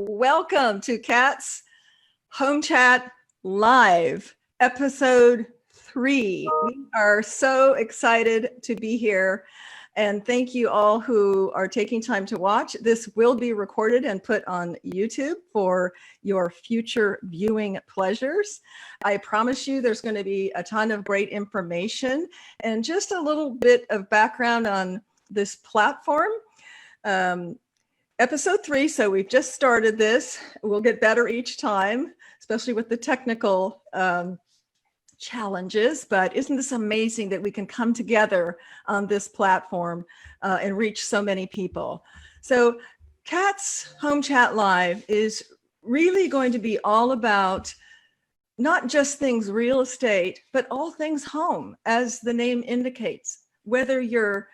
Welcome to Kat's Home Chat Live, episode 3. We are so excited to be here. And thank you all who are taking time to watch. This will be recorded and put on YouTube for your future viewing pleasures. I promise you there's going to be a ton of great information and just a little bit of background on this platform. Episode 3, so we've just started this. We'll get better each time, especially with the technical challenges, but isn't this amazing that we can come together on this platform and reach so many people? So Kat's Home Chat Live is really going to be all about not just things real estate, but all things home, as the name indicates, whether you're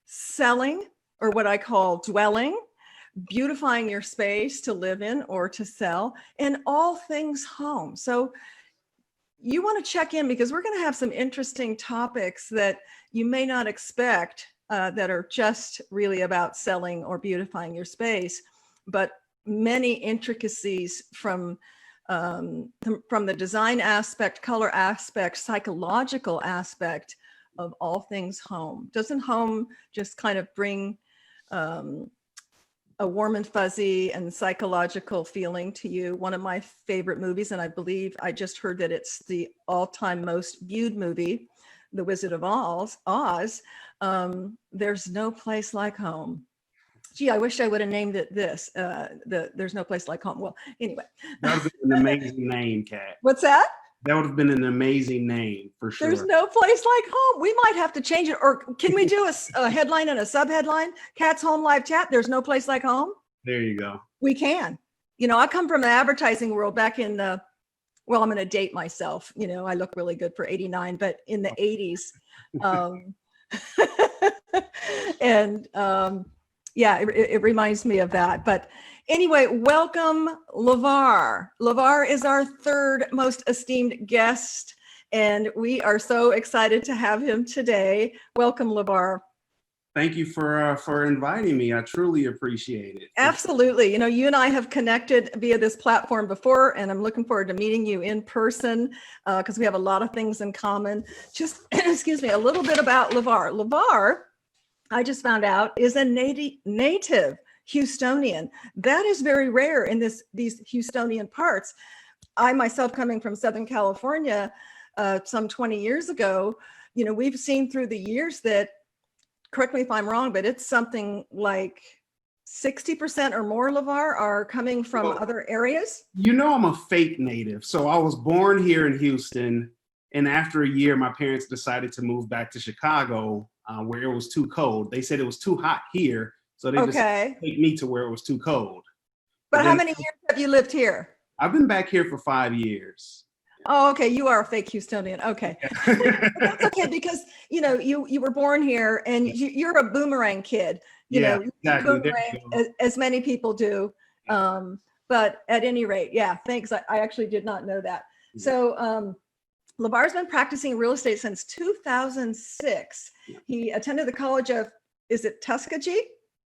selling or what I call dwelling, beautifying your space to live in or to sell, and all things home. So you want to check in because we're going to have some interesting topics that you may not expect that are just really about selling or beautifying your space, but many intricacies from the design aspect, color aspect, psychological aspect of all things home. Doesn't home just kind of bring a warm and fuzzy and psychological feeling to you? One of my favorite movies, and I believe I just heard that it's the all-time most viewed movie, The Wizard of Oz. There's no place like home. Gee, I wish I would have named it this. There's no place like home. Well, anyway. That would have been an amazing name, Kat. What's that? That would have been an amazing name for sure. There's no place like home. We might have to change it. Or can we do a headline and a subheadline? Kat's Home Live Chat. There's no place like home. There you go. We can. You know, I come from the advertising world back in the, well, I'm going to date myself. You know, I look really good for 89, but in the 80s. Yeah, it reminds me of that. But anyway, welcome, Lavar. Lavar is our third most esteemed guest, and we are so excited to have him today. Welcome, Lavar. Thank you for inviting me. I truly appreciate it. Absolutely. You know, you and I have connected via this platform before, and I'm looking forward to meeting you in person because we have a lot of things in common. Just, excuse me, a little bit about Lavar. Lavar, I just found out, is a native Houstonian. That is very rare in these Houstonian parts. I myself, coming from Southern California some 20 years ago, you know, we've seen through the years that, correct me if I'm wrong, but it's something like 60% or more, Lavar, are coming from other areas. You know, I'm a fake native. So I was born here in Houston, and after a year, my parents decided to move back to Chicago, where it was too cold. They said it was too hot here, so they just take me to where it was too cold. But how many years have you lived here? I've been back here for 5 years. Oh, okay. You are a fake Houstonian. Okay. That's okay, because, you know, you were born here and you're a boomerang kid. You know, exactly. Boomerang, as many people do. But at any rate, yeah, thanks. I actually did not know that. Yeah. So Lavar's been practicing real estate since 2006. Yeah. He attended the College of, is it Tuskegee?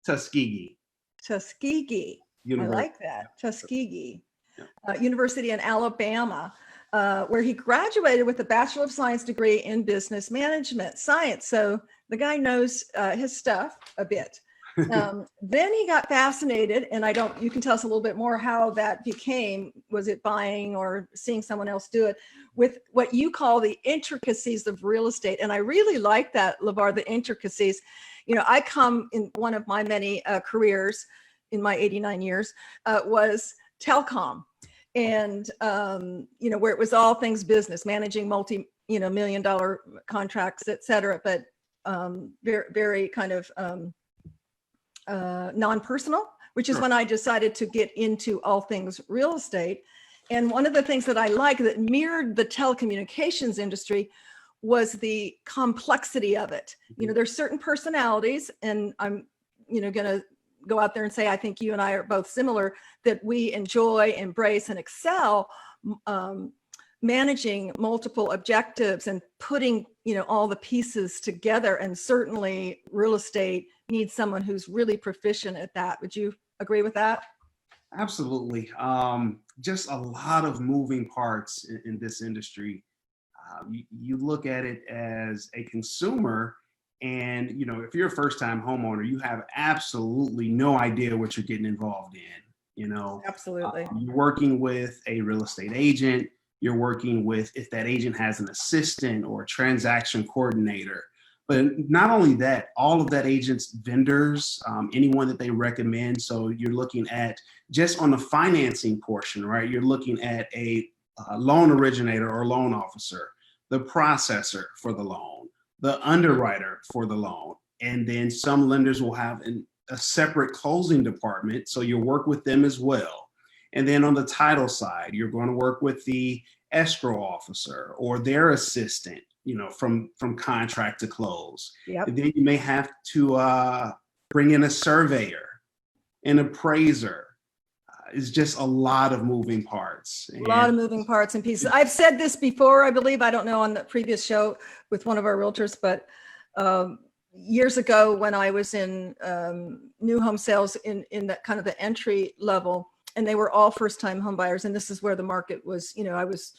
Tuskegee. Tuskegee. University. I like that. Tuskegee. Yeah. University in Alabama. Where he graduated with a Bachelor of Science degree in business management science. So the guy knows his stuff a bit. Then he got fascinated, and you can tell us a little bit more how that became. Was it buying or seeing someone else do it, with what you call the intricacies of real estate? And I really like that, Lavar, the intricacies. You know, I come in one of my many careers in my 89 years was telecom. And, you know, where it was all things business, managing multi-million-dollar contracts, et cetera, but very, very kind of non-personal, which is when I decided to get into all things real estate. And one of the things that I like that mirrored the telecommunications industry was the complexity of it. You know, there's certain personalities, and I'm, you know, going to go out there and say, I think you and I are both similar, that we enjoy, embrace, and excel managing multiple objectives and putting, you know, all the pieces together. And certainly real estate needs someone who's really proficient at that. Would you agree with that? Absolutely. Just a lot of moving parts in this industry. You look at it as a consumer, and if you're a first-time homeowner, you have absolutely no idea what you're getting involved in. Absolutely. You're working with a real estate agent. You're working with, if that agent has an assistant or a transaction coordinator. But not only that, all of that agent's vendors, anyone that they recommend. So you're looking at just on the financing portion, right? You're looking at a loan originator or loan officer, the processor for the loan, the underwriter for the loan. And then some lenders will have a separate closing department. So you'll work with them as well. And then on the title side, you're going to work with the escrow officer or their assistant, from contract to close. Yep. And then you may have to bring in a surveyor, an appraiser. It's just a lot of moving parts. A lot of moving parts and pieces. I've said this before, I believe, I don't know, on the previous show with one of our realtors, but years ago when I was in new home sales in that kind of the entry level, and they were all first-time home buyers. And this is where the market was, I was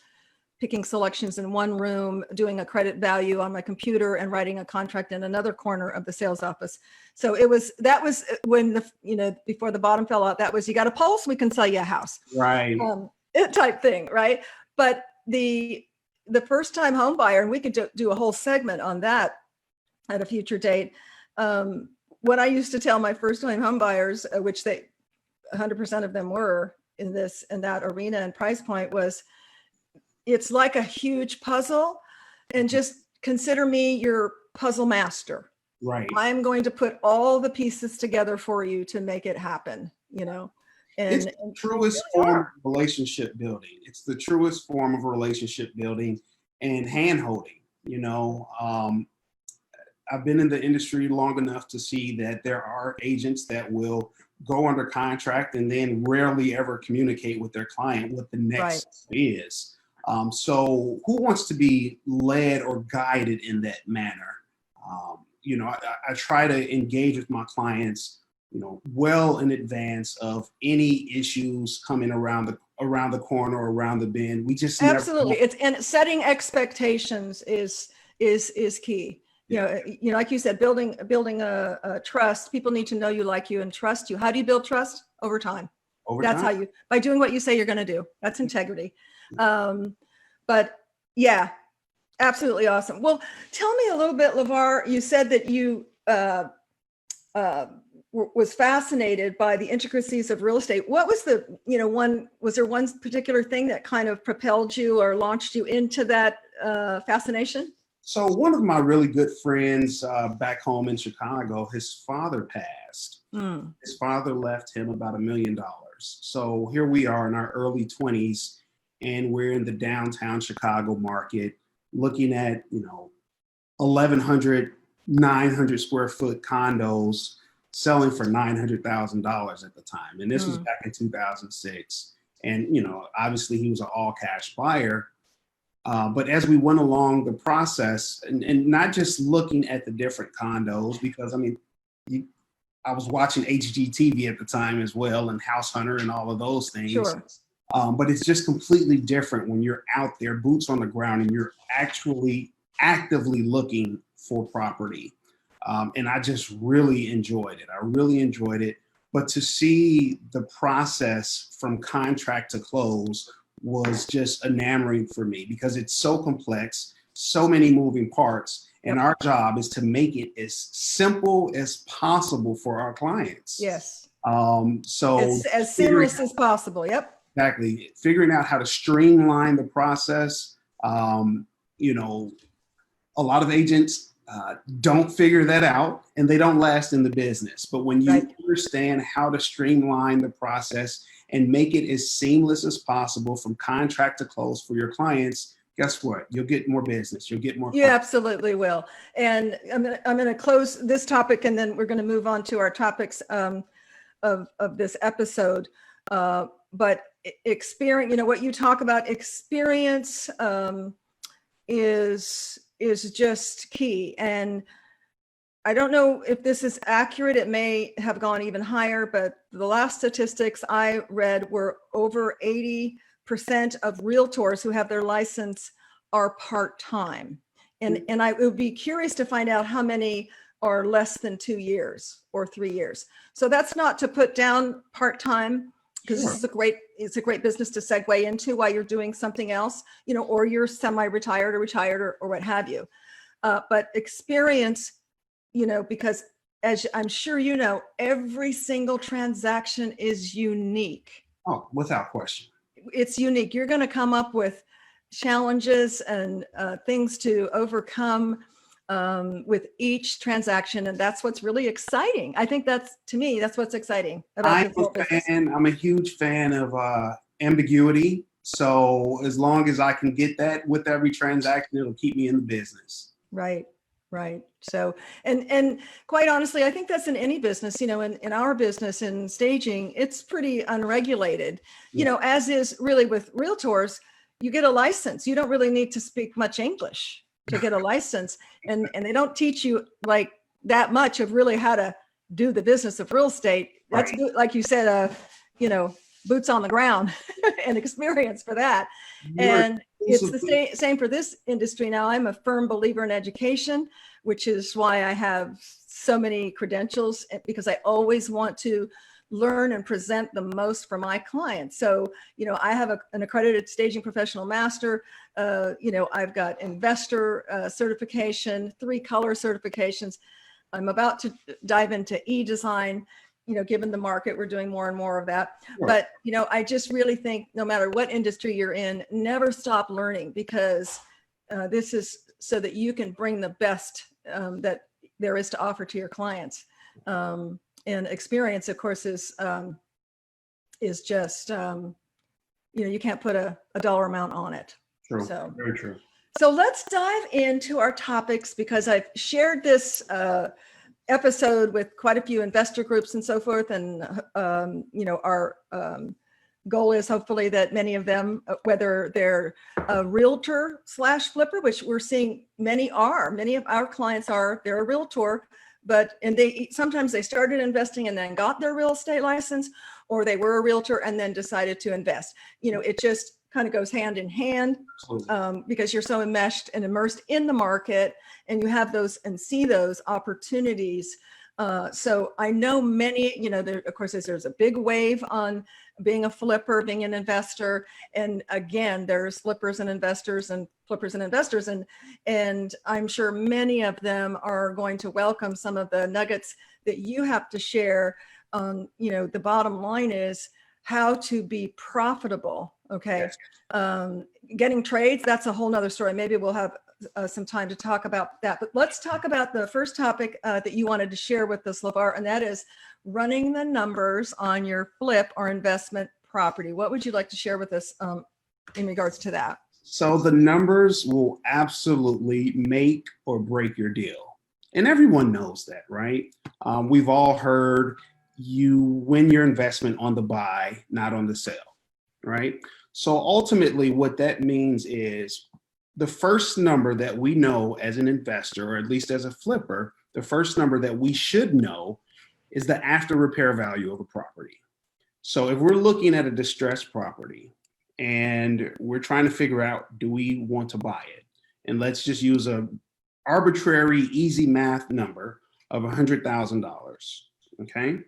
picking selections in one room, doing a credit value on my computer and writing a contract in another corner of the sales office. So that was when before the bottom fell out, that was, you got a pulse, we can sell you a house. Right. Type thing. Right. But the first time home buyer, and we could do a whole segment on that at a future date. What I used to tell my first time home buyers, which 100% of them were in that arena and price point, was, it's like a huge puzzle, and just consider me your puzzle master. Right. I'm going to put all the pieces together for you to make it happen, And it's the truest form of relationship building. It's the truest form of relationship building and hand-holding. I've been in the industry long enough to see that there are agents that will go under contract and then rarely ever communicate with their client what the next is. So who wants to be led or guided in that manner? I try to engage with my clients, well in advance of any issues coming around the corner or around the bend. We just absolutely and setting expectations is key. Like you said, building a trust. People need to know you, like you, and trust you. How do you build trust? Over time. How you, by doing what you say you're going to do. That's integrity. But yeah, absolutely awesome. Well, tell me a little bit, Lavar. You said that you was fascinated by the intricacies of real estate. What was was there one particular thing that kind of propelled you or launched you into that fascination? So one of my really good friends back home in Chicago, his father passed. His father left him about $1 million. So here we are in our early 20s, and we're in the downtown Chicago market looking at, 1,100, 900 square foot condos selling for $900,000 at the time. And this was back in 2006. And, obviously he was an all cash buyer. But as we went along the process, and not just looking at the different condos, because I was watching HGTV at the time as well, and House Hunter and all of those things. Sure. But it's just completely different when you're out there, boots on the ground, and you're actually actively looking for property. And I just really enjoyed it. I really enjoyed it. But to see the process from contract to close was just enamoring for me, because it's so complex, so many moving parts. And our job is to make it as simple as possible for our clients. Yes. So as seamless as possible. Yep. Exactly. Figuring out how to streamline the process. A lot of agents don't figure that out, and they don't last in the business. But when you understand how to streamline the process and make it as seamless as possible from contract to close for your clients, guess what? You'll get more business. You'll get more. You absolutely will. And I'm going to close this topic, and then we're going to move on to our topics of this episode. But experience, what you talk about, experience is just key. And I don't know if this is accurate. It may have gone even higher, but the last statistics I read were over 80% of realtors who have their license are part-time. And I would be curious to find out how many are less than 2 years or 3 years. So that's not to put down part-time, because Sure. it's a great business to segue into while you're doing something else, or you're semi-retired or retired or what have you. But experience, because as I'm sure every single transaction is unique. Oh, without question. It's unique. You're going to come up with challenges and things to overcome with each transaction. And that's what's really exciting. I think to me, that's what's exciting about the business. I'm a huge fan of ambiguity. So as long as I can get that with every transaction, it'll keep me in the business. Right. So, and quite honestly, I think that's in any business, in our business in staging, it's pretty unregulated, as is really with realtors. You get a license. You don't really need to speak much English to get a license. And they don't teach you like that much of really how to do the business of real estate. That's Right. like you said, boots on the ground and experience for that. And it's the same for this industry. Now, I'm a firm believer in education, which is why I have so many credentials, because I always want to learn and present the most for my clients. So, I have an accredited staging professional master. I've got investor certification, 3 color certifications. I'm about to dive into e-design. Given the market, we're doing more and more of that. Sure. But, I just really think no matter what industry you're in, never stop learning, because this is so that you can bring the best that there is to offer to your clients. And experience, of course, is just, you can't put a dollar amount on it. True. So, very true. So let's dive into our topics, because I've shared this episode with quite a few investor groups and so forth. And, our goal is hopefully that many of them, whether they're a realtor / flipper, which we're seeing many of our clients they're a realtor, and sometimes they started investing and then got their real estate license, or they were a realtor and then decided to invest. It just kind of goes hand in hand, because you're so enmeshed and immersed in the market, and you have those and see those opportunities. So I know many, of course, there's a big wave on being a flipper, being an investor. And again, there's flippers and investors and flippers and investors. And I'm sure many of them are going to welcome some of the nuggets that you have to share. The bottom line is how to be profitable. Okay. Yes. Getting trades, that's a whole nother story. Maybe we'll have some time to talk about that. But let's talk about the first topic that you wanted to share with us, Lavar, and that is running the numbers on your flip or investment property. What would you like to share with us in regards to that? So the numbers will absolutely make or break your deal. And everyone knows that, right? We've all heard you win your investment on the buy, not on the sell, right? So ultimately what that means is the first number that we know as an investor, or at least as a flipper, the first number that we should know is the after repair value of a property. So if we're looking at a distressed property and we're trying to figure out, do we want to buy it? And let's just use a arbitrary, easy math number of $100,000, okay?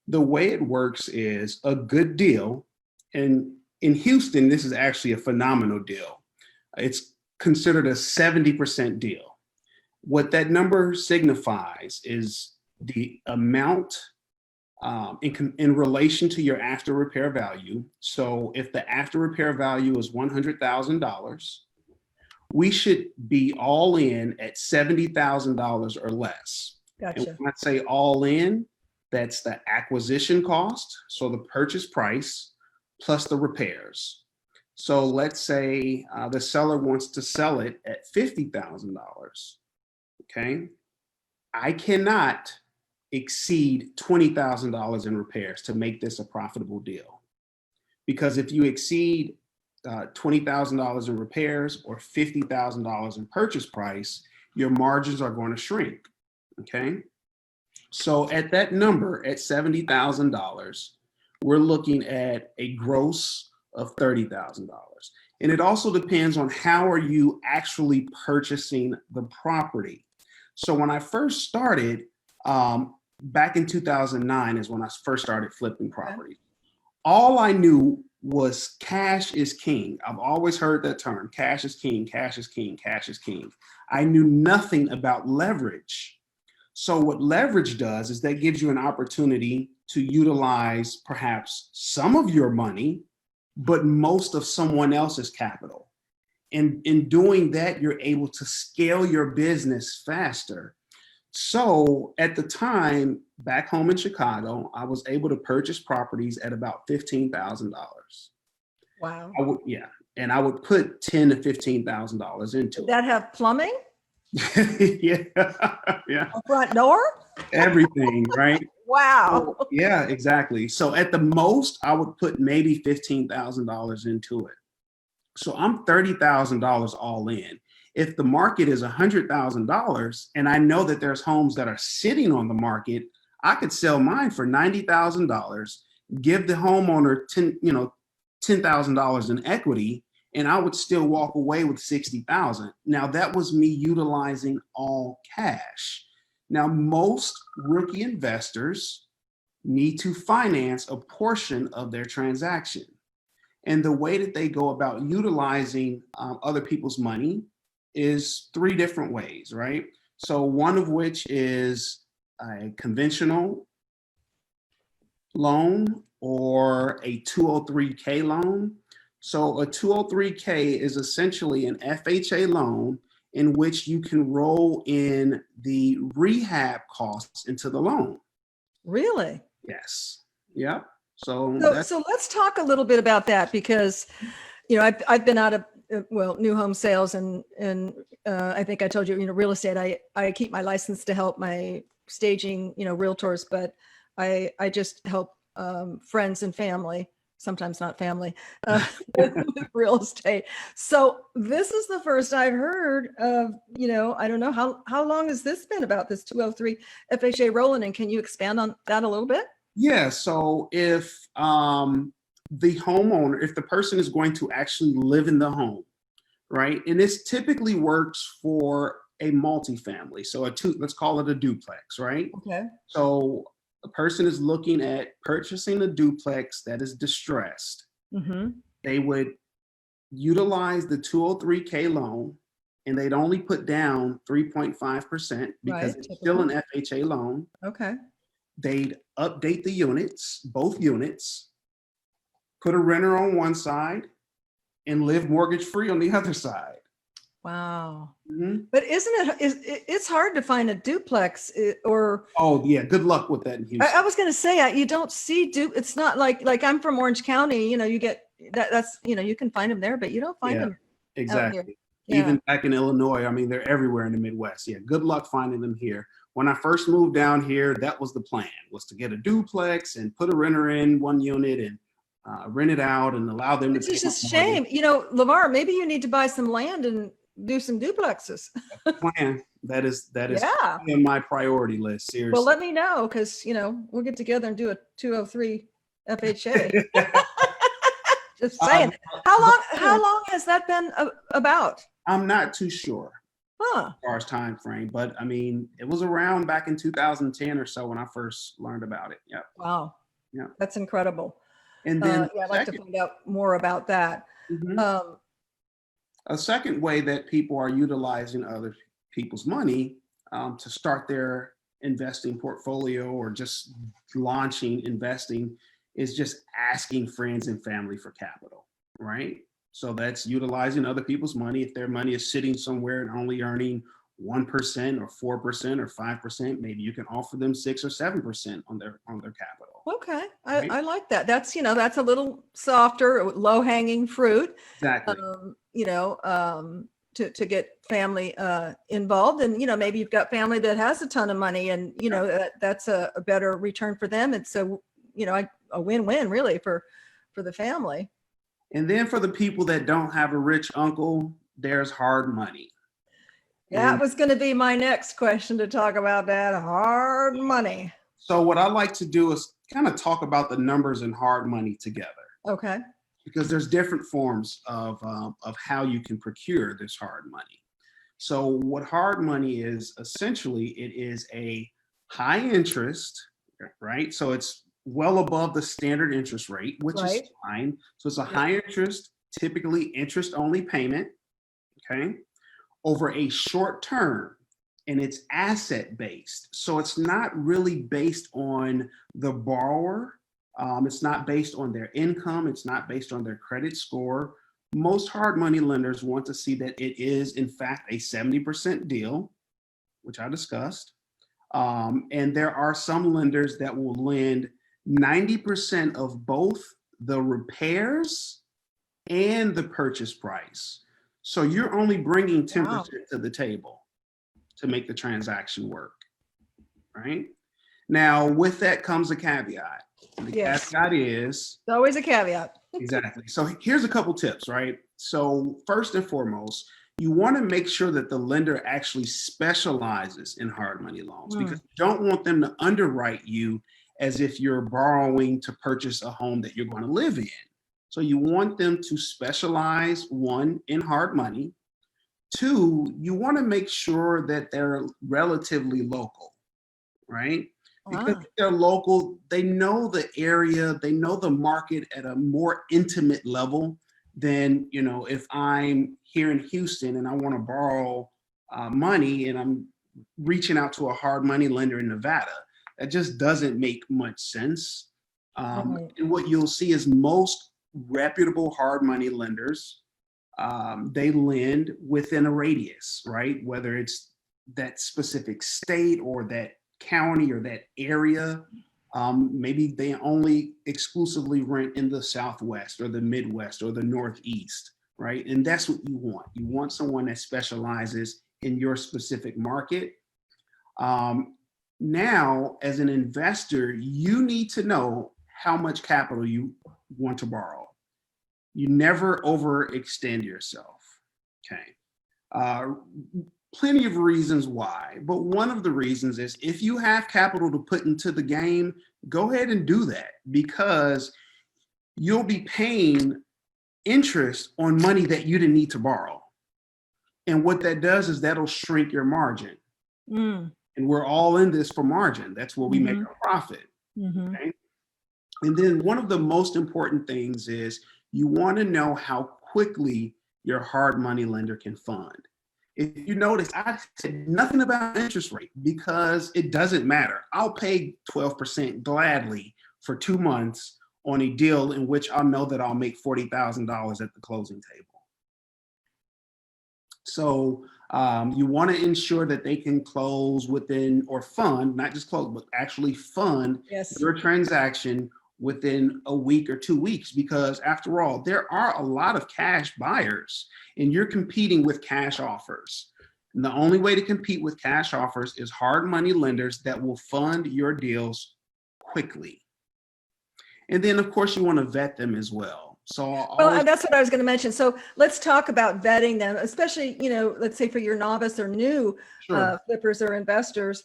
The way it works is a good deal, and in Houston, this is actually a phenomenal deal. It's considered a 70% deal. What that number signifies is the amount in relation to your after repair value. So if the after repair value is $100,000, we should be all in at $70,000 or less. Gotcha. And when I say all in, that's the acquisition cost, so the purchase price plus the repairs. So let's say the seller wants to sell it at $50,000. Okay, I cannot exceed $20,000 in repairs to make this a profitable deal. Because if you exceed $20,000 in repairs or $50,000 in purchase price, your margins are going to shrink. Okay. So at that number, at $70,000, we're looking at a gross of $30,000. And it also depends on how are you actually purchasing the property. So when I first started, back in 2009 is when I first started flipping property. All I knew was cash is king. I've always heard that term, cash is king, cash is king, cash is king. I knew nothing about leverage. So what leverage does is that gives you an opportunity to utilize perhaps some of your money, but most of someone else's capital. And in doing that, you're able to scale your business faster. So at the time, back home in Chicago, I was able to purchase properties at about $15,000. Wow. And I would put $10,000 to $15,000 into Did that have plumbing? it. Yeah. A front door? Everything, right? Wow. So, yeah, exactly. So at the most, I would put maybe $15,000 into it. So I'm $30,000 all in. If the market is $100,000 and I know that there's homes that are sitting on the market, I could sell mine for $90,000, give the homeowner $10,000 in equity, and I would still walk away with $60,000. Now that was me utilizing all cash. Now most rookie investors need to finance a portion of their transaction. And the way that they go about utilizing other people's money is three different ways, right? So one of which is a conventional loan or a 203K loan. So a 203K is essentially an FHA loan in which you can roll in the rehab costs into the loan. Really? Yes. Yep. So let's talk a little bit about that, because, I've been out of, new home sales and I think I told you, real estate, I keep my license to help my staging, realtors, but I just help friends and family, sometimes not family, with real estate. So this is the first I've heard of, I don't know, how long has this been about this 203 FHA rolling, and can you expand on that a little bit? Yeah. So if the homeowner, if the person is going to actually live in the home, right? And this typically works for a multifamily. So let's call it a duplex, right? Okay. So a person is looking at purchasing a duplex that is distressed. Mm-hmm. They would utilize the 203K loan, and they'd only put down 3.5% because it's still an FHA loan. Okay. They'd update the units, both units, put a renter on one side, and live mortgage free on the other side. Wow. Mm-hmm. But it's hard to find a duplex or. Oh yeah. Good luck with that in Houston. I was going to say, you don't see it's not like I'm from Orange County, you get that's, you can find them there, but you don't find them. Exactly. Yeah. Even back in Illinois, I mean, they're everywhere in the Midwest. Yeah. Good luck finding them here. When I first moved down here, that was the plan, was to get a duplex and put a renter in one unit and rent it out and allow them to. It's just a shame. Lavar, maybe you need to buy some land and do some duplexes. Plan. That is in my priority list. Seriously. Well, let me know, because we'll get together and do a 203 FHA. Just saying. How long has that been about? I'm not too sure. Huh. As far as time frame, but I mean, it was around back in 2010 or so when I first learned about it. Yeah. Wow. Yeah. That's incredible. And then I'd like to find out more about that. Mm-hmm. A second way that people are utilizing other people's money to start their investing portfolio or just launching investing is just asking friends and family for capital, right? So that's utilizing other people's money. If their money is sitting somewhere and only earning 1% or 4% or 5%, maybe you can offer them 6 or 7% on their capital. Okay. Right? I like that. That's, that's a little softer, low hanging fruit. Exactly. To get family involved, and maybe you've got family that has a ton of money, and that's a better return for them. And so a win-win really for the family. And then for the people that don't have a rich uncle, there's hard money. That was going to be my next question, to talk about that hard money. So what I like to do is kind of talk about the numbers and hard money together, Okay. because there's different forms of how you can procure this hard money. So what hard money is, essentially, it is a high interest, right? So it's well above the standard interest rate, which is Right. fine. So it's a high interest, typically interest only payment, okay, over a short term, and it's asset based. So it's not really based on the borrower. It's not based on their income. It's not based on their credit score. Most hard money lenders want to see that it is, in fact, a 70% deal, which I discussed. And there are some lenders that will lend 90% of both the repairs and the purchase price. So you're only bringing 10% to the table to make the transaction work, right? Now, with that comes a caveat. The caveat is... There's always a caveat. Exactly. So here's a couple tips, right? So first and foremost, you want to make sure that the lender actually specializes in hard money loans, because you don't want them to underwrite you as if you're borrowing to purchase a home that you're going to live in. So you want them to specialize, one, in hard money. Two, you want to make sure that they're relatively local, right? Because if they're local, they know the area, they know the market at a more intimate level than, you know, if I'm here in Houston and I want to borrow money and I'm reaching out to a hard money lender in Nevada. That just doesn't make much sense. And what you'll see is most reputable hard money lenders, they lend within a radius, right? Whether it's that specific state or that county or that area. Maybe they only exclusively rent in the Southwest or the Midwest or the Northeast, right? And that's what you want. You want someone that specializes in your specific market. Now, as an investor, you need to know how much capital you want to borrow. You never overextend yourself, okay? Plenty of reasons why, but one of the reasons is if you have capital to put into the game, go ahead and do that, because you'll be paying interest on money that you didn't need to borrow. And what that does is that'll shrink your margin. And we're all in this for margin. That's where we make our profit. Okay? And then one of the most important things is you want to know how quickly your hard money lender can fund. If you notice, I said nothing about interest rate because it doesn't matter. I'll pay 12% gladly for 2 months on a deal in which I know that I'll make $40,000 at the closing table. So you want to ensure that they can close within, or fund, not just close, but actually fund your transaction within a week or 2 weeks, because after all, there are a lot of cash buyers and you're competing with cash offers. And the only way to compete with cash offers is hard money lenders that will fund your deals quickly. And then of course you want to vet them as well. So that's what I was going to mention. So let's talk about vetting them, especially, you know, let's say for your novice or new flippers or investors.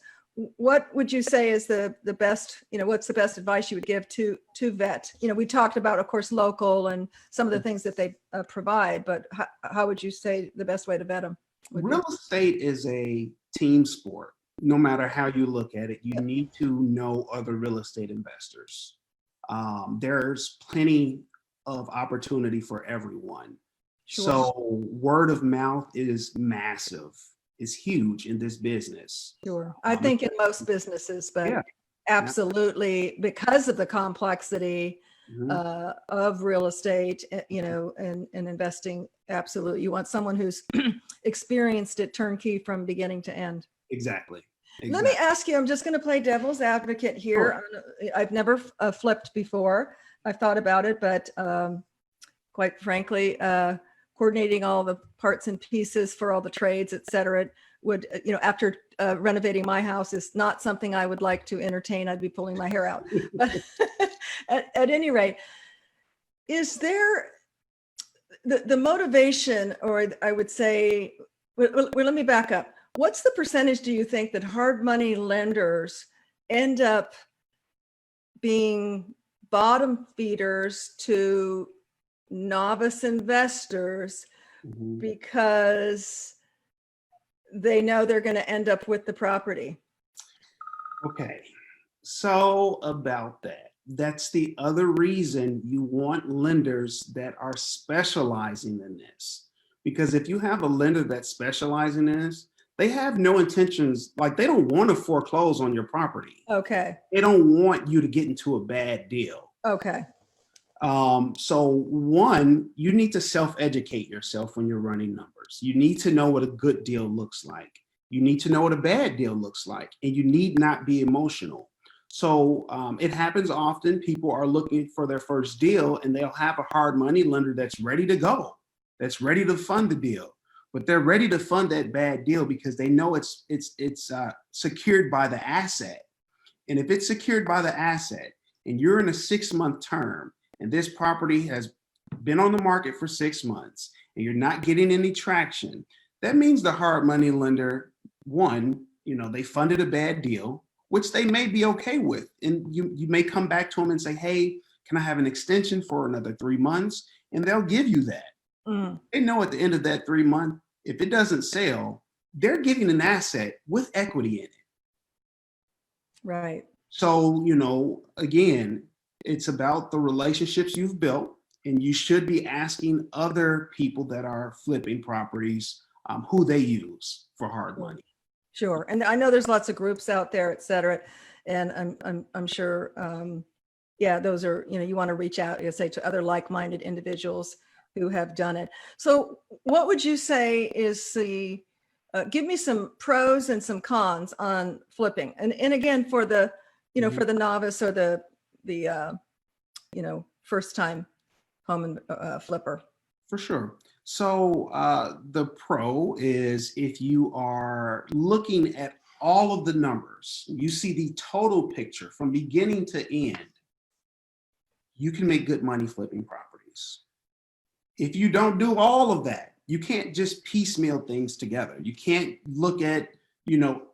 What would you say is the best, you know, what's the best advice you would give to vet? You know, we talked about, of course, local and some of the things that they provide, but how would you say the best way to vet them? Real estate is a team sport. No matter how you look at it, you need to know other real estate investors. There's plenty of opportunity for everyone. So word of mouth is massive. Is huge in this business. I think in most businesses, but absolutely, because of the complexity of real estate, you know, and investing, absolutely. You want someone who's experienced it turnkey from beginning to end. Exactly. Let me ask you, I'm just going to play devil's advocate here. I've never flipped before. I've thought about it, but quite frankly, coordinating all the parts and pieces for all the trades, et cetera, would, you know, after renovating my house is not something I would like to entertain. I'd be pulling my hair out. But at any rate, is there the motivation, or I would say, well, let me back up. what's the percentage do you think that hard money lenders end up being bottom feeders to novice investors because they know they're going to end up with the property? Okay, so about that, that's the other reason you want lenders that are specializing in this. Because if you have a lender that's specializing in this, they have no intentions, like they don't want to foreclose on your property. Okay. They don't want you to get into a bad deal. Okay. So one, you need to self-educate yourself when you're running numbers. You need to know what a good deal looks like. You need to know what a bad deal looks like, and you need not be emotional. So it happens often. People are looking for their first deal, and they'll have a hard money lender that's ready to go, that's ready to fund the deal, but they're ready to fund that bad deal because they know it's secured by the asset. And if it's secured by the asset, and you're in a 6-month term, and this property has been on the market for 6 months, and you're not getting any traction, that means the hard money lender, one, they funded a bad deal, which they may be okay with. And you may come back to them and say, hey, can I have an extension for another 3 months? And they'll give you that. They know at the end of that 3 month, if it doesn't sell, they're giving an asset with equity in it. Right. So, again, it's about the relationships you've built, and you should be asking other people that are flipping properties who they use for hard money. Sure. And I know there's lots of groups out there, et cetera. And I'm sure, those are, you want to reach out, say, to other like-minded individuals who have done it. So what would you say is give me some pros and some cons on flipping. And again, for the, for the novice or the first time home and flipper. For sure. So the pro is if you are looking at all of the numbers, you see the total picture from beginning to end, you can make good money flipping properties. If you don't do all of that, you can't just piecemeal things together. You can't look at,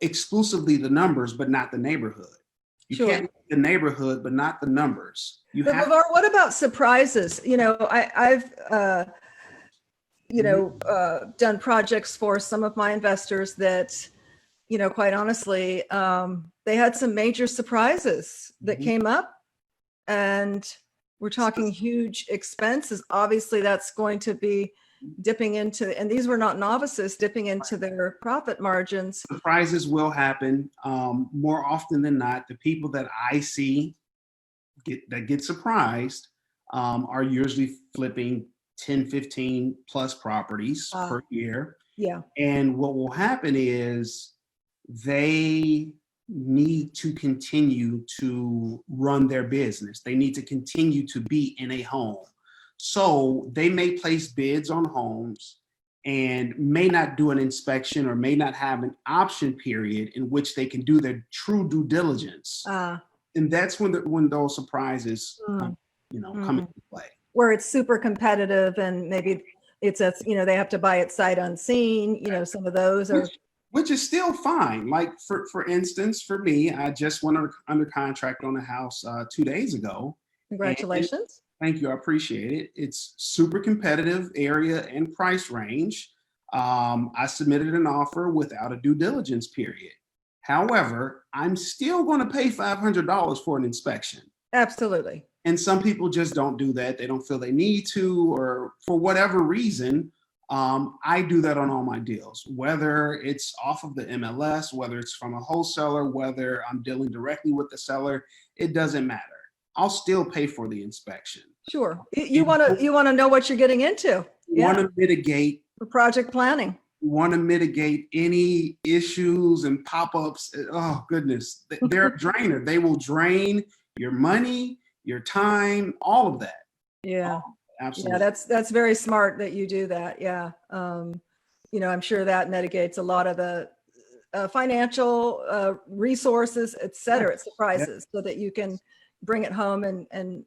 exclusively the numbers, but not the neighborhood. You can't look at the neighborhood, but not the numbers. Lavar, what about surprises? I've done projects for some of my investors that, quite honestly, they had some major surprises that came up, and we're talking huge expenses. Obviously, that's going to be dipping into, and these were not novices, dipping into their profit margins. Surprises will happen more often than not. The people that I see that get surprised are usually flipping 10, 15 plus properties per year. Yeah. And what will happen is they need to continue to run their business. They need to continue to be in a home. So they may place bids on homes and may not do an inspection or may not have an option period in which they can do their true due diligence. And that's when those surprises come into play. Where it's super competitive, and maybe it's they have to buy it sight unseen. Some of those are, which is still fine. Like for instance, for me, I just went under contract on a house 2 days ago. Congratulations. Thank you. I appreciate it. It's super competitive area and price range. I submitted an offer without a due diligence period. However, I'm still going to pay $500 for an inspection. Absolutely. And some people just don't do that. They don't feel they need to, or for whatever reason. I do that on all my deals, whether it's off of the MLS, whether it's from a wholesaler, whether I'm dealing directly with the seller, it doesn't matter. I'll still pay for the inspection. Sure. You want to know what you're getting into. You want to mitigate for project planning. You want to mitigate any issues and pop-ups. Oh goodness, they're a drainer. They will drain your money, your time, all of that. Yeah. Absolutely. Yeah, that's very smart that you do that. Yeah. I'm sure that mitigates a lot of the financial resources, et cetera, surprises, so that you can bring it home and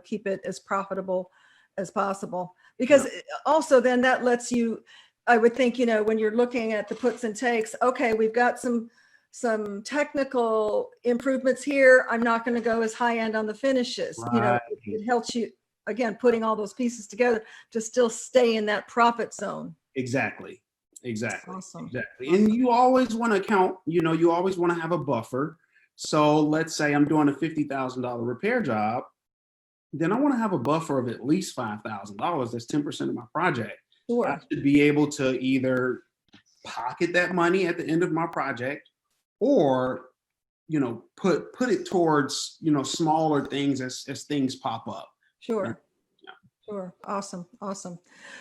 keep it as profitable as possible. Because also then that lets you I would think, when you're looking at the puts and takes, okay, we've got some technical improvements here. I'm not going to go as high end on the finishes. Right. It helps you, again, putting all those pieces together to still stay in that profit zone. Exactly. Awesome. Exactly. And you always want to count, you always want to have a buffer. So let's say I'm doing a $50,000 repair job. Then I want to have a buffer of at least $5,000. That's 10% of my project. Sure. I should be able to either pocket that money at the end of my project, or put it towards smaller things as things pop up. Sure. Sure. Awesome.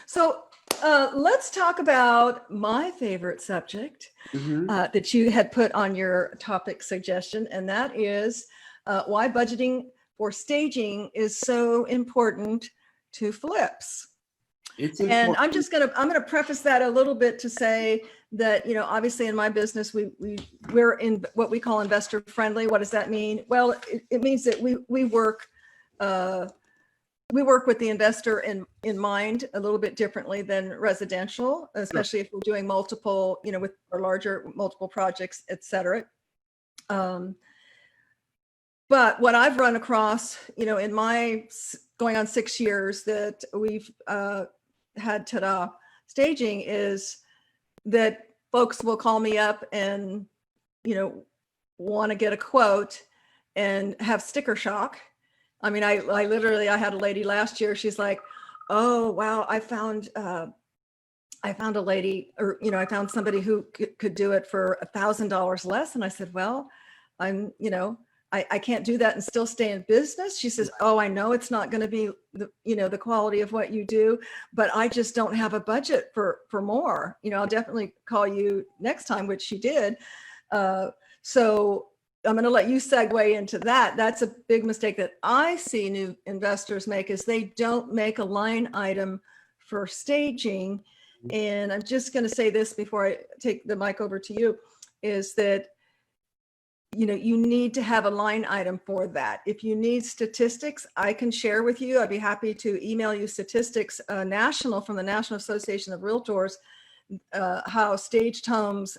So let's talk about my favorite subject that you had put on your topic suggestion, and that is why budgeting for staging is so important to flips. And I'm going to preface that a little bit to say that, obviously in my business, we're in what we call investor friendly. What does that mean? Well, it means that we work with the investor in mind a little bit differently than residential, especially if we're doing multiple, with our larger multiple projects, et cetera. But what I've run across, in my going on 6 years that we've had staging, is that folks will call me up and, want to get a quote and have sticker shock. I mean, I literally had a lady last year. She's like, "Oh, wow, I found a lady, or, I found somebody who could do it for $1,000 less." And I said, "Well, I can't do that and still stay in business." She says, "Oh, I know it's not going to be the quality of what you do, but I just don't have a budget for more. I'll definitely call you next time," which she did. So I'm going to let you segue into that. That's a big mistake that I see new investors make, is they don't make a line item for staging. And I'm just going to say this before I take the mic over to you, is that you need to have a line item for that. If you need statistics, I can share with you. I'd be happy to email you statistics from the National Association of Realtors, how staged homes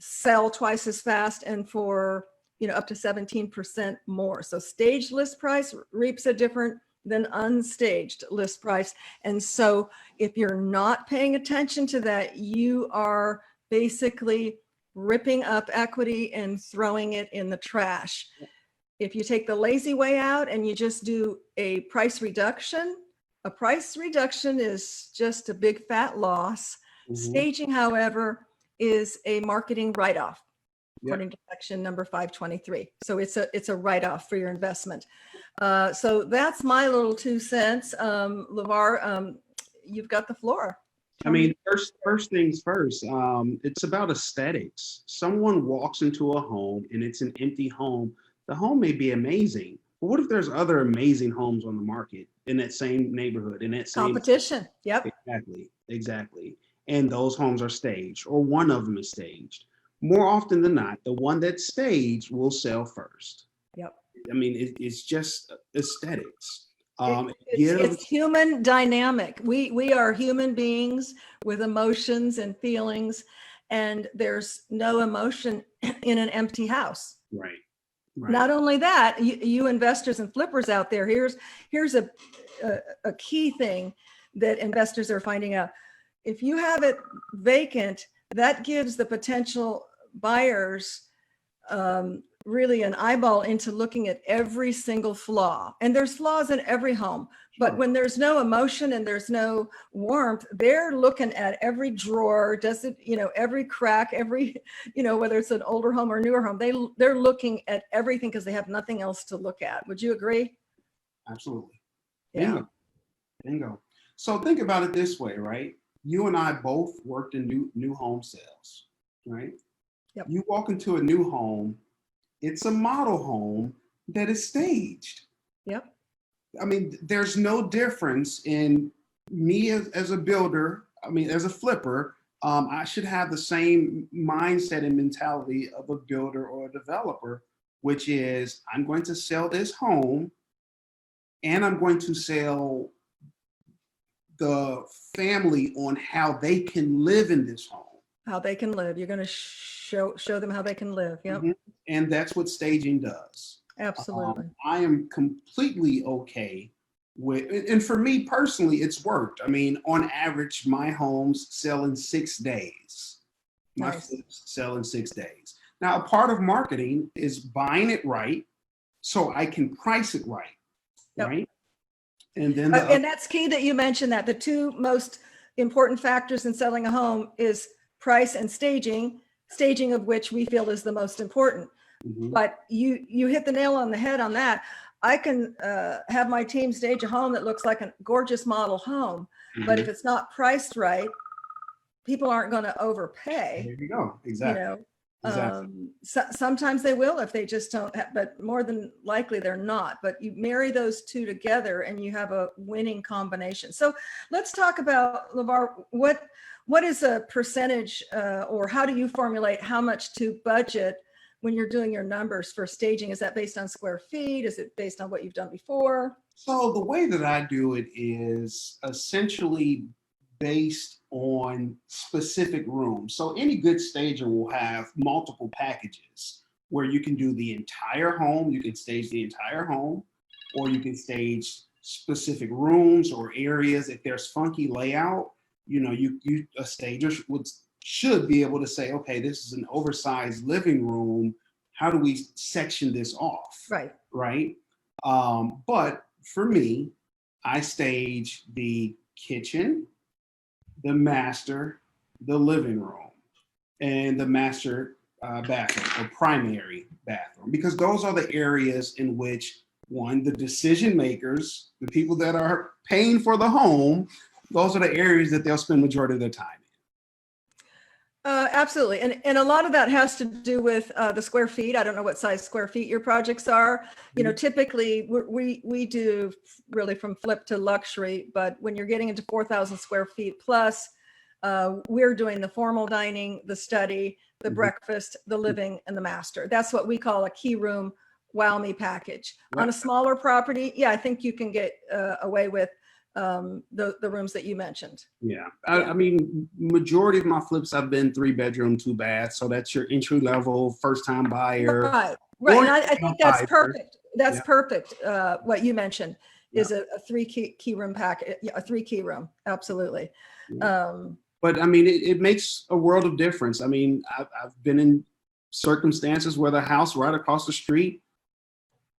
sell twice as fast and for up to 17% more. So staged list price reaps a different than unstaged list price. And so if you're not paying attention to that, you are basically ripping up equity and throwing it in the trash. If you take the lazy way out and you just do a price reduction is just a big fat loss. Staging, however, is a marketing write-off, according to section number 523. So it's a write-off for your investment. So that's my little 2 cents. Lavar, you've got the floor. I mean, first things first, it's about aesthetics. Someone walks into a home and it's an empty home. The home may be amazing, but what if there's other amazing homes on the market in that same neighborhood, in that same competition? Yep. Exactly. And those homes are staged, or one of them is staged. More often than not, the one that's staged will sell first. Yep. I mean, it's just aesthetics. It's human dynamic. We are human beings with emotions and feelings, and there's no emotion in an empty house. Right. Not only that, you investors and flippers out there, here's a key thing that investors are finding out. If you have it vacant, that gives the potential buyers really an eyeball into looking at every single flaw. And there's flaws in every home, but when there's no emotion and there's no warmth, they're looking at every drawer, every crack, every, whether it's an older home or newer home, they're looking at everything because they have nothing else to look at. Would you agree? Absolutely. Yeah. Bingo. So think about it this way, right? You and I both worked in new home sales, right? Yep. You walk into a new home, it's a model home that is staged. Yep. I mean, there's no difference in me as a builder. I mean, as a flipper, I should have the same mindset and mentality of a builder or a developer, which is I'm going to sell this home and I'm going to sell the family on how they can live in this home. How they can live. You're going to show them how they can live. Yep. Mhm. And that's what staging does. Absolutely. I am completely okay with, and for me personally, it's worked. I mean, on average, my homes sell in 6 days. My Nice. flips sell in 6 days. Now, a part of marketing is buying it right so I can price it right, Yep. right? And then And that's key that you mentioned that the two most important factors in selling a home is price and staging of which we feel is the most important. Mhm. But you hit the nail on the head on that. I can have my team stage a home that looks like a gorgeous model home, but if it's not priced right, people aren't going to overpay. There you go. Exactly. You know, Exactly. sometimes they will if they just don't have, but more than likely they're not. But you marry those two together and you have a winning combination. So let's talk about, Lavar, what is a percentage or how do you formulate how much to budget when you're doing your numbers for staging? Is that based on square feet? Is it based on what you've done before? So the way that I do it is essentially based on specific rooms. So any good stager will have multiple packages where you can do the entire home, you can stage the entire home, or you can stage specific rooms or areas. If there's funky layout, you know, a stager should be able to say, okay, this is an oversized living room. How do we section this off? Right. Right. But for me, I stage the kitchen, the master, the living room, and the master bathroom or primary bathroom, because those are the areas in which, one, the decision makers, the people that are paying for the home, those are the areas that they'll spend majority of their time in. Absolutely. And a lot of that has to do with the square feet. I don't know what size square feet your projects are. You know, typically we do really from flip to luxury, but when you're getting into 4,000 square feet plus, we're doing the formal dining, the study, the breakfast, the living, and the master. That's what we call a key room wow me package. Yep. On a smaller property, yeah, I think you can get away with the rooms that you mentioned. Yeah. I mean, majority of my flips have been 3-bedroom, 2-bath. So that's your entry level, first time buyer. Right. And I think that's perfect. That's perfect. What you mentioned is a 3 key room package, a 3 key room. Absolutely. But I mean, it makes a world of difference. I mean, I've been in circumstances where the house right across the street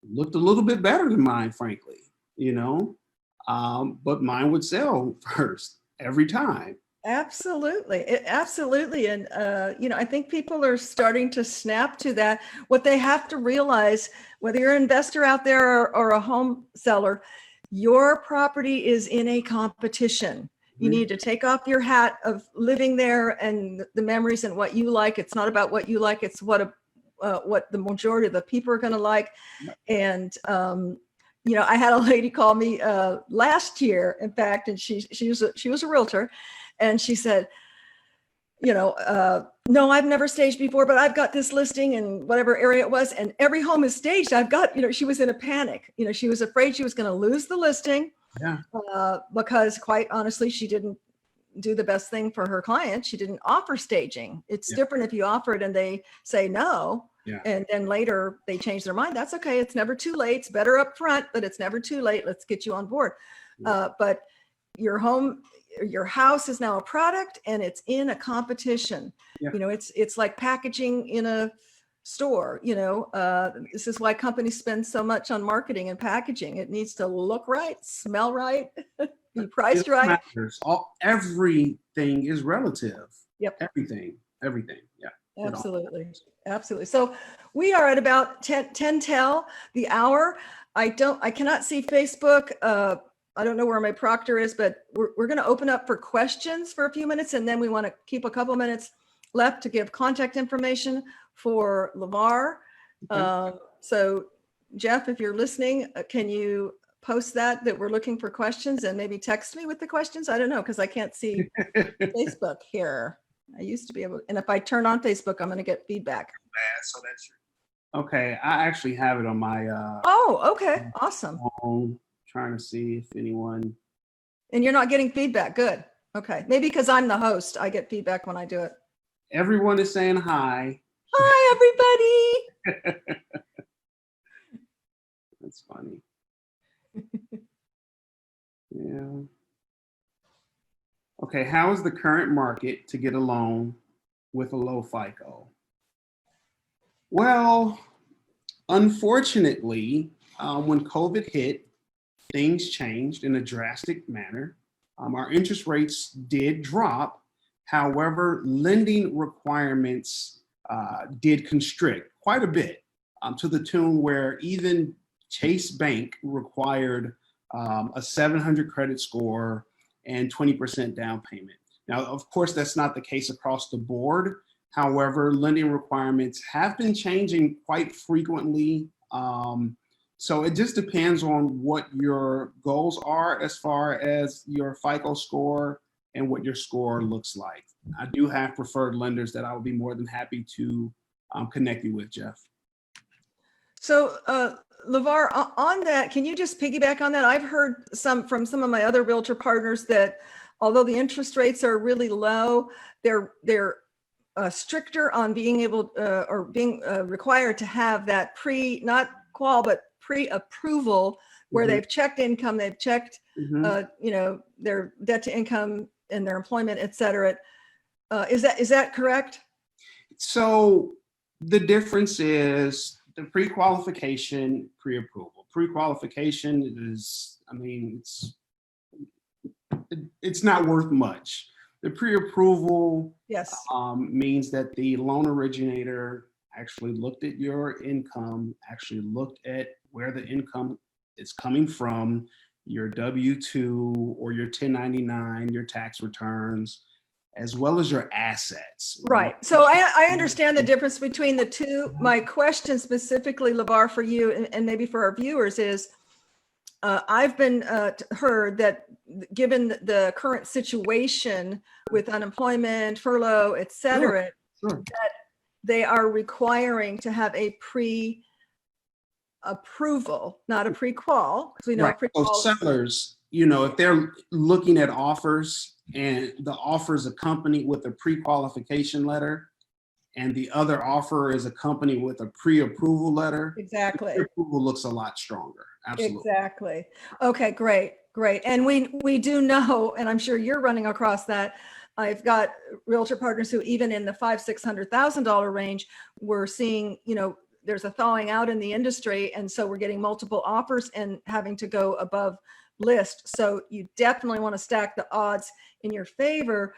looked a little bit better than mine, frankly, you know, but mine would sell first every time. Absolutely. Absolutely. And, you know, I think people are starting to snap to that. What they have to realize, whether you're an investor out there or a home seller, your property is in a competition. You need to take off your hat of living there and the memories and what you like. It's not about what you like. It's what the majority of the people are going to like. And, you know, I had a lady call me last year, in fact, and she was a realtor, and she said, you know, no, I've never staged before, but I've got this listing in whatever area it was, and every home is staged. I've got, you know, she was in a panic. You know, she was afraid she was going to lose the listing. Yeah. Because quite honestly, she didn't do the best thing for her client. She didn't offer staging. It's different if you offer it and they say no. Yeah. And then later they change their mind. That's okay. It's never too late. It's better up front, but it's never too late. Let's get you on board. But your house is now a product and it's in a competition. You know, it's like packaging in a store. You know, this is why companies spend so much on marketing and packaging. It needs to look right, smell right, be priced right. Everything is relative. Yep. Everything. Yeah. Absolutely. Absolutely. So we are at about 10 till the hour. I cannot see Facebook. I don't know where my proctor is, but we're going to open up for questions for a few minutes. And then we want to keep a couple minutes left to give contact information for Lavar. Okay. So Jeff, if you're listening, can you post that we're looking for questions and maybe text me with the questions? I don't know, because I can't see Facebook here. I used to be able, and if I turn on Facebook, I'm going to get feedback. So that's okay. I actually have it on my oh, okay. Awesome. phone, trying to see if anyone And you're not getting feedback. Good. Okay. Maybe because I'm the host, I get feedback when I do it. Everyone is saying hi. Hi, everybody. That's funny. Yeah. Okay, how is the current market to get a loan with a low FICO? Well, unfortunately, when COVID hit, things changed in a drastic manner. Our interest rates did drop. However, lending requirements did constrict quite a bit, to the tune where even Chase Bank required a 700 credit score and 20% down payment. Now, of course, that's not the case across the board. However, lending requirements have been changing quite frequently. So it just depends on what your goals are as far as your FICO score and what your score looks like. I do have preferred lenders that I would be more than happy to connect you with, Jeff. So, Lavar, on that, can you just piggyback on that? I've heard from some of my other realtor partners that although the interest rates are really low, they're stricter on being able or being required to have that not qual, but pre-approval where they've checked income, they've checked, their debt to income and their employment, et cetera. Is that correct? So the difference is the pre-qualification, pre-approval. Pre-qualification is, I mean, it's not worth much. The pre-approval means that the loan originator actually looked at your income, actually looked at where the income is coming from, your W-2 or your 1099, your tax returns, as well as your assets. Right. So I understand the difference between the two. My question specifically, Lavar, for you and maybe for our viewers is, I've been heard that given the current situation with unemployment, furlough, et cetera, that they are requiring to have a pre-approval, not a pre-qual, because we know pre-qual. So sellers, if they're looking at offers and the offer is accompanied with a pre-qualification letter and the other offer is accompanied with a pre-approval letter, exactly, the pre-approval looks a lot stronger. Absolutely. Exactly. Okay, great. And we do know, and I'm sure you're running across that. I've got realtor partners who even in the $500,000-$600,000 range, we're seeing, there's a thawing out in the industry. And so we're getting multiple offers and having to go above list. So you definitely want to stack the odds in your favor.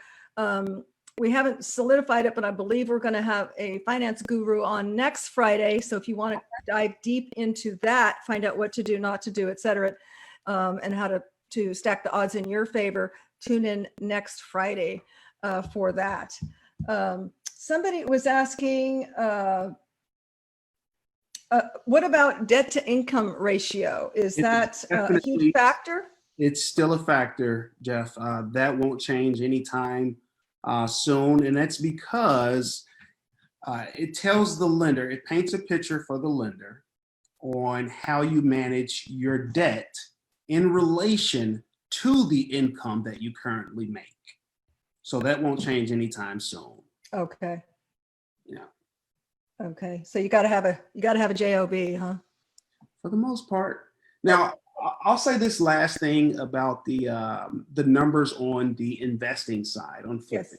We haven't solidified it, but I believe we're going to have a finance guru on next Friday. So if you want to dive deep into that, find out what to do, not to do, et cetera, and how to stack the odds in your favor, tune in next Friday for that. Somebody was asking, what about debt to income ratio? Is that a huge factor? It's still a factor, Jeff. That won't change anytime soon. And that's because it tells the lender, it paints a picture for the lender on how you manage your debt in relation to the income that you currently make. So that won't change anytime soon. Okay. Yeah. Okay. So you got to have a JOB, huh? For the most part. Now, I'll say this last thing about the numbers on the investing side, on flipping.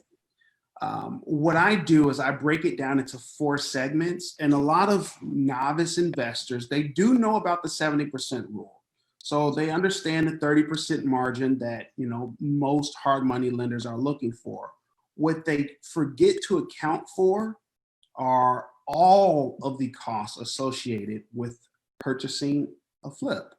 What I do is I break it down into 4 segments, and a lot of novice investors, they do know about the 70% rule. So they understand the 30% margin that, most hard money lenders are looking for. What they forget to account for are all of the costs associated with purchasing a flip,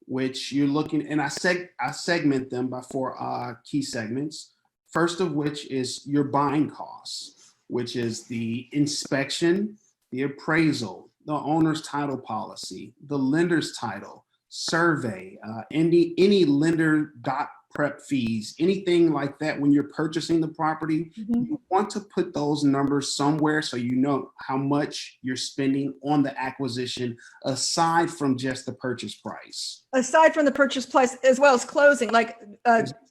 which you're looking, and I segment them by 4 key segments. First of which is your buying costs, which is the inspection, the appraisal, the owner's title policy, the lender's title, survey, any lender dot prep fees, anything like that. When you're purchasing the property, you want to put those numbers somewhere so you know how much you're spending on the acquisition aside from just the purchase price. Aside from the purchase price, as well as closing, like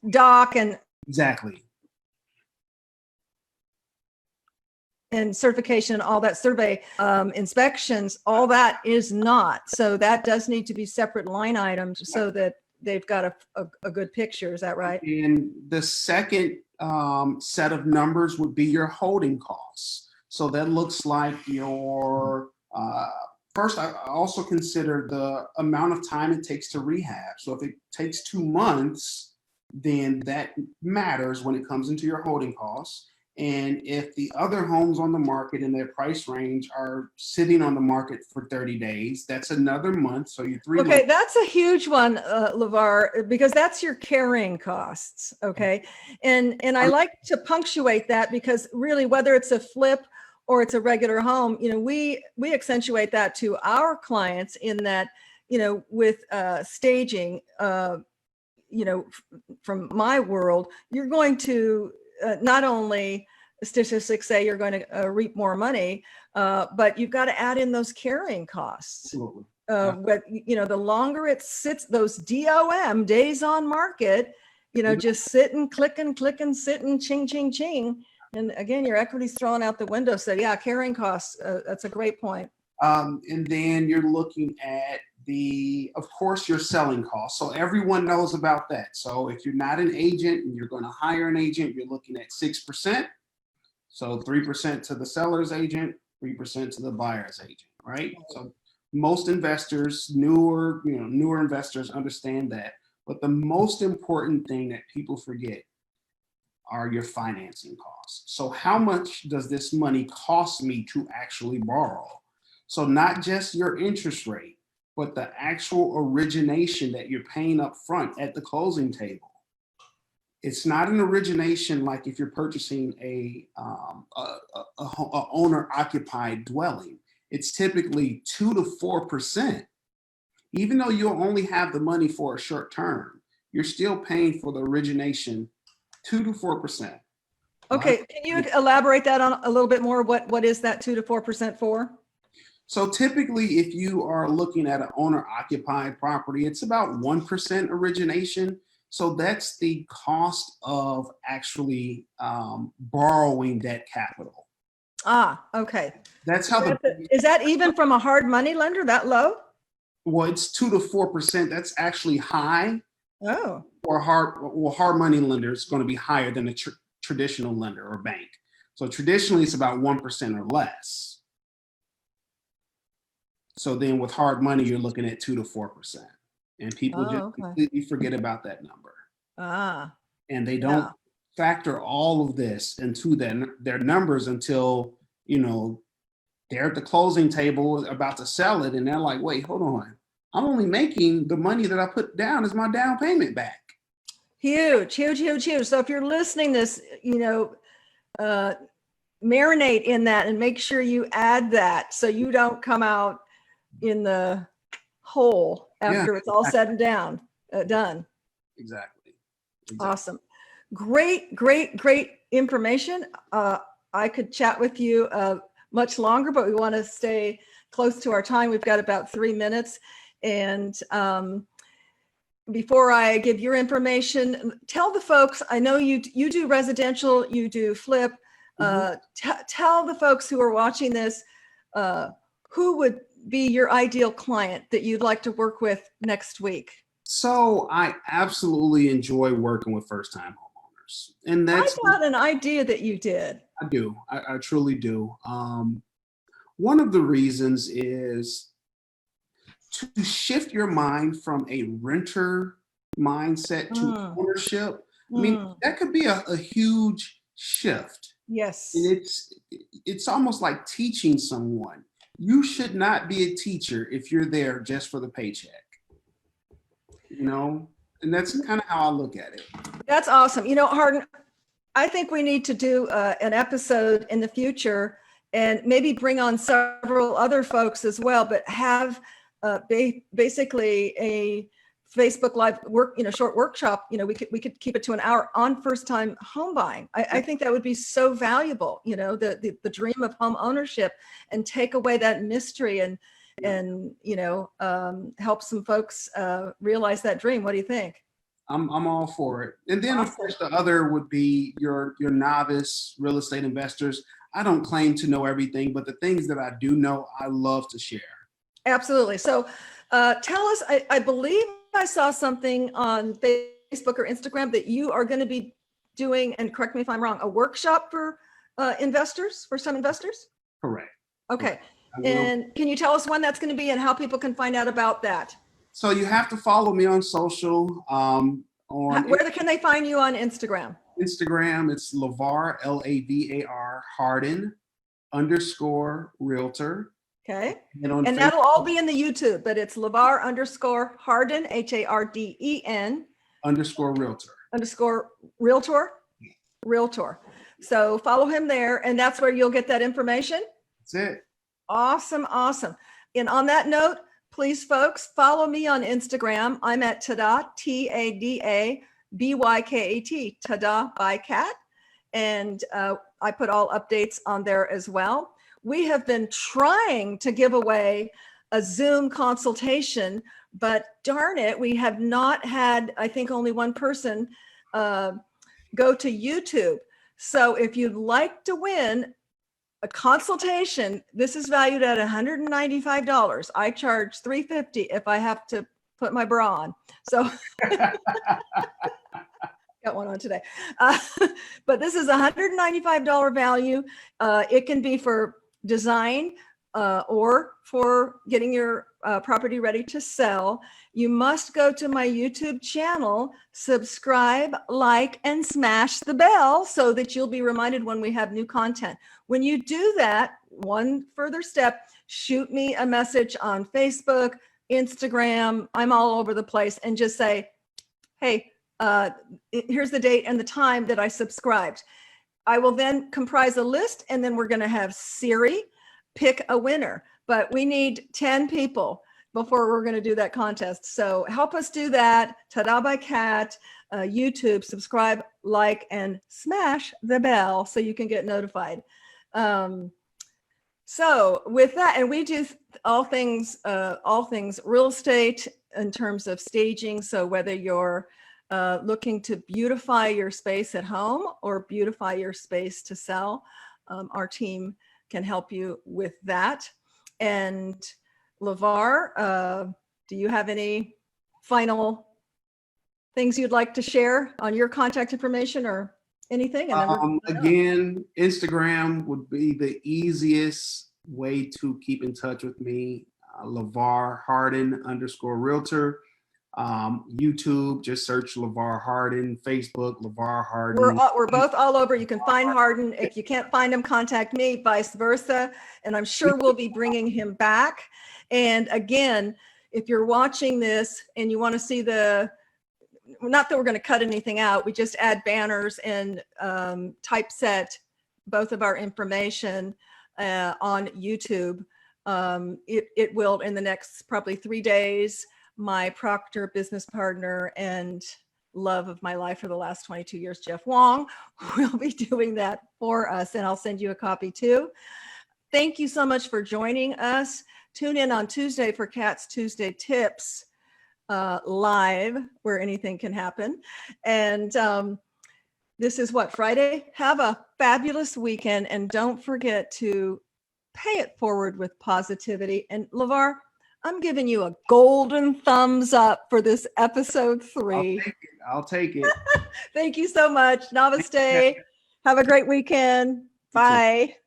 dock and Exactly. and certification and all that, survey inspections, all that is not. So that does need to be separate line items so that they've got a good picture. Is that right? And the second set of numbers would be your holding costs. So that looks like your, first, I also consider the amount of time it takes to rehab. So if it takes 2 months, then that matters when it comes into your holding costs. And if the other homes on the market in their price range are sitting on the market for 30 days, that's another month. So you're 3 months. Okay, that's a huge one, Lavar, because that's your carrying costs. Okay, and I like to punctuate that because really, whether it's a flip or it's a regular home, you know, we accentuate that to our clients in that, you know, with staging, you know, from my world, you're going to not only statistics say you're going to reap more money, but you've got to add in those carrying costs. Absolutely. But you know, the longer it sits, those DOM, days on market, you know, just sitting, clicking, sitting, ching, ching, ching. And again, your equity's thrown out the window. So yeah, carrying costs, that's a great point. And then you're looking at of course, your selling costs. So everyone knows about that. So if you're not an agent and you're going to hire an agent, you're looking at 6%. So 3% to the seller's agent, 3% to the buyer's agent, right? So most investors, newer investors understand that. But the most important thing that people forget are your financing costs. So how much does this money cost me to actually borrow? So not just your interest rate, but the actual origination that you're paying up front at the closing table. It's not an origination like if you're purchasing a owner-occupied dwelling. It's typically 2 to 4%. Even though you'll only have the money for a short term, you're still paying for the origination 2 to 4%. Okay, can you elaborate that on a little bit more? What is that 2 to 4% for? So typically, if you are looking at an owner-occupied property, it's about 1% origination. So that's the cost of actually borrowing that capital. Ah, okay. That's how is that even from a hard money lender that low? Well, it's 2 to 4%. That's actually high. Oh. Or hard money lender is going to be higher than a traditional lender or bank. So traditionally, it's about 1% or less. So then with hard money, you're looking at 2 to 4%. And people just completely forget about that number. Ah. And they don't factor all of this into their numbers until, you know, they're at the closing table about to sell it. And they're like, wait, hold on. I'm only making the money that I put down as my down payment back. Huge. So if you're listening this, you know, marinate in that and make sure you add that so you don't come out in the hole after it's all said and done. Exactly. Awesome. Great information. I could chat with you much longer, but we want to stay close to our time. We've got about 3 minutes. And before I give your information, tell the folks, I know you do residential, you do flip. Tell the folks who are watching this, who would be your ideal client that you'd like to work with next week? So I absolutely enjoy working with first-time homeowners. And that's I got an idea that you did. I do. I truly do. One of the reasons is to shift your mind from a renter mindset to ownership. I mean, that could be a huge shift. Yes. And it's almost like teaching someone. You should not be a teacher if you're there just for the paycheck. You know, and that's kind of how I look at it. That's awesome. You know, Harden, I think we need to do an episode in the future and maybe bring on several other folks as well, but have basically a Facebook Live short workshop, we could keep it to an hour on first time home buying. I think that would be so valuable, the dream of home ownership, and take away that mystery and help some folks realize that dream. What do you think? I'm all for it. And then Awesome. Of course the other would be your novice real estate investors. I don't claim to know everything, but the things that I do know, I love to share. Absolutely. So tell us, I believe I saw something on Facebook or Instagram that you are going to be doing, and correct me if I'm wrong, a workshop for investors, for some investors? Correct. Okay. And can you tell us when that's going to be and how people can find out about that? So you have to follow me on social. Where can they find you on Instagram? Instagram, it's Lavar, Lavar, Harden _ realtor. Okay. And that'll all be in the YouTube, but it's Lavar _ Harden, HARDEN _ realtor. So follow him there, and that's where you'll get that information. That's it. Awesome. And on that note, please, folks, follow me on Instagram. I'm at tadabykat, tadabykat. And I put all updates on there as well. We have been trying to give away a Zoom consultation, but darn it, we have not had, I think, only one person go to YouTube. So if you'd like to win a consultation, this is valued at $195. I charge $350 if I have to put my bra on. So got one on today. But this is $195 value. It can be for design or for getting your property ready to sell. You must go to my YouTube channel, subscribe, like, and smash the bell so that you'll be reminded when we have new content. When you do that, one further step, shoot me a message on Facebook, Instagram, I'm all over the place, and just say, hey, here's the date and the time that I subscribed. I will then comprise a list, and then we're going to have Siri pick a winner. But we need 10 people before we're going to do that contest. So help us do that. Tadabykat, YouTube, subscribe, like, and smash the bell so you can get notified. So with that, and we do all things real estate in terms of staging. So whether you're looking to beautify your space at home or beautify your space to sell, our team can help you with that. And Lavar, do you have any final things you'd like to share on your contact information or anything? And then again, Instagram would be the easiest way to keep in touch with me. Lavar Harden _ realtor. YouTube, just search Lavar Harden. Facebook, Lavar Harden. We're both all over. You can find Harden. If you can't find him, contact me, vice versa. And I'm sure we'll be bringing him back. And again, if you're watching this and you want to see not that we're going to cut anything out, we just add banners and typeset both of our information on YouTube. It will, in the next probably 3 days, my proctor, business partner, and love of my life for the last 22 years, Jeff Wong, will be doing that for us, and I'll send you a copy too. Thank you so much for joining us. Tune in on Tuesday for Kat's Tuesday Tips live, where anything can happen. And this is what, Friday? Have a fabulous weekend, and don't forget to pay it forward with positivity. And Lavar, I'm giving you a golden thumbs up for this episode 3. I'll take it. Thank you so much. Namaste. Have a great weekend. Bye.